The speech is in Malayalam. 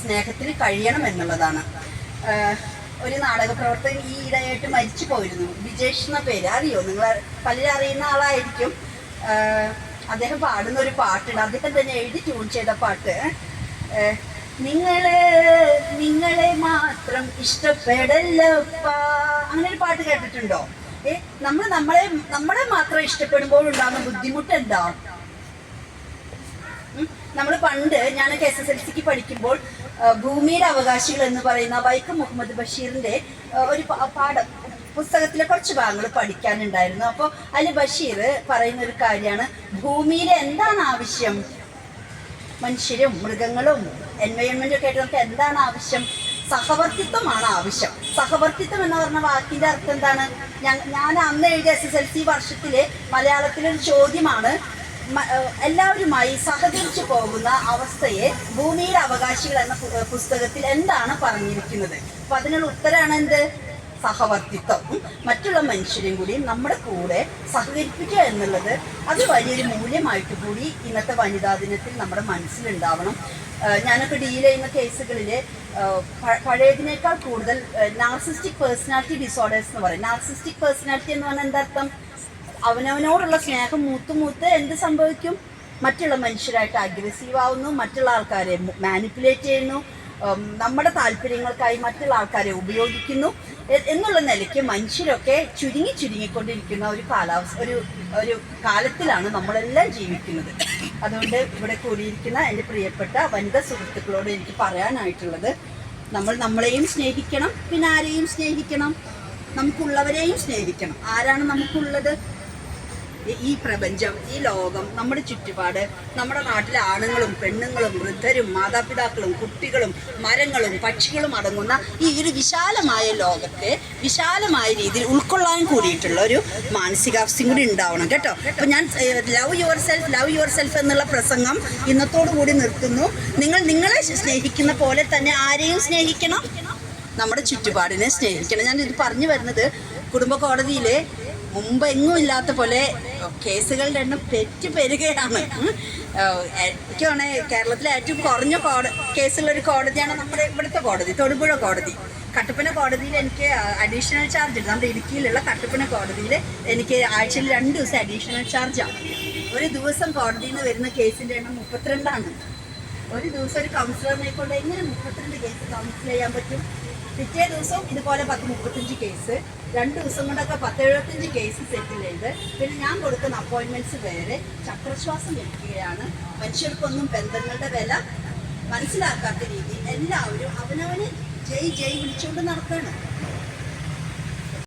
സ്നേഹത്തിൽ കഴിയണം എന്നുള്ളതാണ്. ഒരു നാടക പ്രവർത്തകൻ ഈ ഇടയായിട്ട് മരിച്ചു പോയിരുന്നു. വിജേഷ് എന്ന പേര് അറിയോ? നിങ്ങൾ പലരും അറിയുന്ന ആളായിരിക്കും. അദ്ദേഹം പാടുന്ന ഒരു പാട്ടുണ്ട്, അദ്ദേഹം തന്നെ എഴുതി ട്യൂൺ ചെയ്ത പാട്ട്. നിങ്ങളെ മാത്രം ഇഷ്ടപ്പെടല്ലപ്പാ, അങ്ങനെ ഒരു പാട്ട് കേട്ടിട്ടുണ്ടോ? നമ്മളെ മാത്രം ഇഷ്ടപ്പെടുമ്പോൾ ഉണ്ടാകുന്ന ബുദ്ധിമുട്ട് എന്താ? നമ്മൾ പണ്ട് ഞാനൊക്കെ SSLCക്ക് പഠിക്കുമ്പോൾ ഭൂമിയുടെ അവകാശികൾ എന്ന് പറയുന്ന വൈക്കം മുഹമ്മദ് ബഷീറിന്റെ ഒരു പുസ്തകത്തിലെ കുറച്ച് ഭാഗങ്ങൾ പഠിക്കാനുണ്ടായിരുന്നു. അപ്പോൾ അതിൽ ബഷീർ പറയുന്ന ഒരു കാര്യമാണ്, ഭൂമിയിലെ എന്താണ് ആവശ്യം? മനുഷ്യരും മൃഗങ്ങളും എൻവയോൺമെന്റും ഒക്കെ ആയിട്ട് നമുക്ക് എന്താണ് ആവശ്യം? സഹവർത്തിത്വമാണ് ആവശ്യം. സഹവർത്തിത്വം എന്ന് പറഞ്ഞ വാക്കിന്റെ അർത്ഥം എന്താണ്? ഞാൻ അന്ന് എഴുതിയ SSLC വർഷത്തിലെ മലയാളത്തിലൊരു ചോദ്യമാണ്, എല്ലാവരുമായി സഹകരിച്ചു പോകുന്ന അവസ്ഥയെ ഭൂമിയുടെ അവകാശികൾ എന്ന പുസ്തകത്തിൽ എന്താണ് പറഞ്ഞിരിക്കുന്നത്? അപ്പൊ അതിനുള്ള ഉത്തരമാണ് എന്ത്? സഹവർത്തിത്വം. മറ്റുള്ള മനുഷ്യരെയും കൂടി നമ്മുടെ കൂടെ സഹകരിപ്പിക്കുക എന്നുള്ളത് അത് വലിയൊരു മൂല്യമായിട്ട് കൂടി ഇന്നത്തെ വനിതാ ദിനത്തിൽ നമ്മുടെ മനസ്സിലുണ്ടാവണം. ഞാനൊക്കെ ഡീൽ ചെയ്യുന്ന കേസുകളിൽ പഴയതിനേക്കാൾ കൂടുതൽ നാർസിസ്റ്റിക് പേഴ്സണാലിറ്റി ഡിസോർഡേഴ്സ് എന്ന് പറയും. നാർസിസ്റ്റിക് പേഴ്സണാലിറ്റി എന്ന് പറഞ്ഞാൽ എന്താ അർത്ഥം? അവനവനോടുള്ള സ്നേഹം മൂത്ത് എന്ത് സംഭവിക്കും? മറ്റുള്ള മനുഷ്യരായിട്ട് അഗ്രസീവ് ആവുന്നു, മറ്റുള്ള ആൾക്കാരെ മാനിപ്പുലേറ്റ് ചെയ്യുന്നു, നമ്മുടെ താല്പര്യങ്ങൾക്കായി മറ്റുള്ള ആൾക്കാരെ ഉപയോഗിക്കുന്നു എന്നുള്ള നിലയ്ക്ക് മനുഷ്യരൊക്കെ ചുരുങ്ങിക്കൊണ്ടിരിക്കുന്ന ഒരു ഒരു കാലത്തിലാണ് നമ്മളെല്ലാം ജീവിക്കുന്നത്. അതുകൊണ്ട് ഇവിടെ കൂടിയിരിക്കുന്ന എൻ്റെ പ്രിയപ്പെട്ട വനിതാ സുഹൃത്തുക്കളോട് എനിക്ക് പറയാനായിട്ടുള്ളത്, നമ്മളെയും സ്നേഹിക്കണം, പിന്നെ ആരെയും സ്നേഹിക്കണം? നമുക്കുള്ളവരെയും സ്നേഹിക്കണം. ആരാണ് നമുക്കുള്ളത്? ഈ പ്രപഞ്ചം, ഈ ലോകം, നമ്മുടെ ചുറ്റുപാട്, നമ്മുടെ നാട്ടിലെ ആണുങ്ങളും പെണ്ണുങ്ങളും വൃദ്ധരും മാതാപിതാക്കളും കുട്ടികളും മരങ്ങളും പക്ഷികളും അടങ്ങുന്ന ഈ ഒരു വിശാലമായ ലോകത്തെ വിശാലമായ രീതിയിൽ ഉൾക്കൊള്ളാൻ കൂടിയിട്ടുള്ള ഒരു മാനസികാവസ്ഥയും കൂടി ഉണ്ടാവണം കേട്ടോ. അപ്പോൾ ഞാൻ ലവ് യുവർ സെൽഫ് എന്നുള്ള പ്രസംഗം ഇന്നത്തോടു കൂടി നിർത്തുന്നു. നിങ്ങളെ സ്നേഹിക്കുന്ന പോലെ തന്നെ ആരെയും സ്നേഹിക്കണം, നമ്മുടെ ചുറ്റുപാടിനെ സ്നേഹിക്കണം. ഞാൻ ഇത് പറഞ്ഞു വരുന്നത്, കുടുംബ കോടതിയിലെ മുമ്പ് എങ്ങും ഇല്ലാത്ത പോലെ കേസുകളുടെ എണ്ണം പെരുകയാണ്. എനിക്കാണ് കേരളത്തിലെ ഏറ്റവും കുറഞ്ഞ കേസുള്ളൊരു കോടതിയാണ് നമ്മുടെ ഇവിടുത്തെ കോടതി, തൊടുപുഴ കോടതി. കട്ടപ്പന കോടതിയിൽ എനിക്ക് അഡീഷണൽ ചാർജ് ഉണ്ട്. നമ്മുടെ ഇടുക്കിയിലുള്ള കട്ടപ്പന കോടതിയിൽ എനിക്ക് ആഴ്ചയിൽ 2 ദിവസം അഡീഷണൽ ചാർജാണ്. ഒരു ദിവസം കോടതിയിൽ നിന്ന് വരുന്ന കേസിൻ്റെ എണ്ണം 32ആണ്. ഒരു ദിവസം ഒരു കൗൺസിലറിനെ കൊണ്ട് എങ്ങനെ 32 കേസ് കൗൺസിൽ ചെയ്യാൻ പറ്റും? പിറ്റേ ദിവസം ഇതുപോലെ 35 കേസ്, 2 ദിവസം കൊണ്ടൊക്കെ 75 കേസ് സെറ്റിൽ ചെയ്ത് പിന്നെ ഞാൻ കൊടുക്കുന്ന അപ്പോയിൻമെൻറ്റ്സ് വേറെ ചക്രശ്വാസം ലഭിക്കുകയാണ്. മനുഷ്യർക്കൊന്നും ബന്ധങ്ങളുടെ വില മനസ്സിലാക്കാത്ത രീതിയിൽ എല്ലാവരും അവനവന് ജയ് വിളിച്ചുകൊണ്ട് നടക്കുകയാണ്.